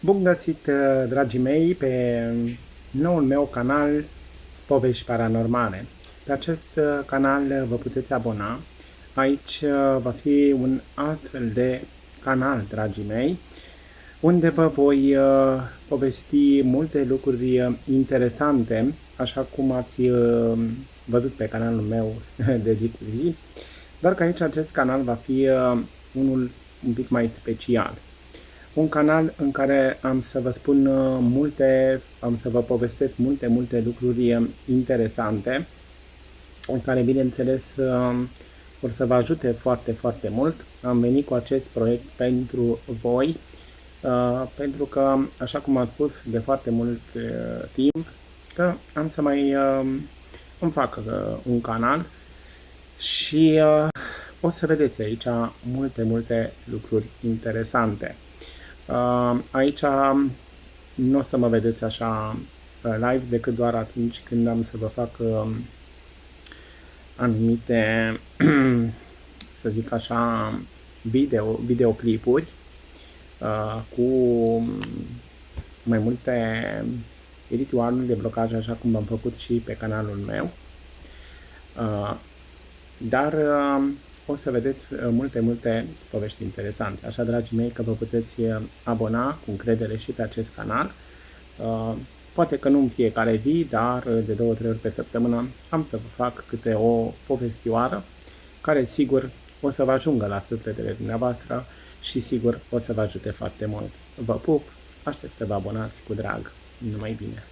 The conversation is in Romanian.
Bun găsit, dragii mei, pe noul meu canal Povești Paranormale. Pe acest canal vă puteți abona. Aici va fi un altfel de canal, dragii mei, unde vă voi povesti multe lucruri interesante, așa cum ați văzut pe canalul meu de zi cu zi, doar că aici acest canal va fi unul un pic mai special. Un canal în care am să vă spun am să vă povestesc multe lucruri interesante, în care, bineînțeles, vor să vă ajute foarte mult. Am venit cu acest proiect pentru voi, pentru că, așa cum am spus de foarte mult timp, că am să mai îmi fac un canal și o să vedeți aici multe lucruri interesante. Aici nu o să mă vedeți așa live decât doar atunci când am să vă fac anumite, să zic așa, videoclipuri cu mai multe ritualuri de blocaj, așa cum am făcut și pe canalul meu. Dar o să vedeți multe povești interesante. Așa, dragii mei, că vă puteți abona cu încredere și pe acest canal. Poate că nu în fiecare zi, dar de 2-3 ori pe săptămână am să vă fac câte o povestioară care sigur o să vă ajungă la sufletele dumneavoastră și sigur o să vă ajute foarte mult. Vă pup, aștept să vă abonați cu drag. Numai bine!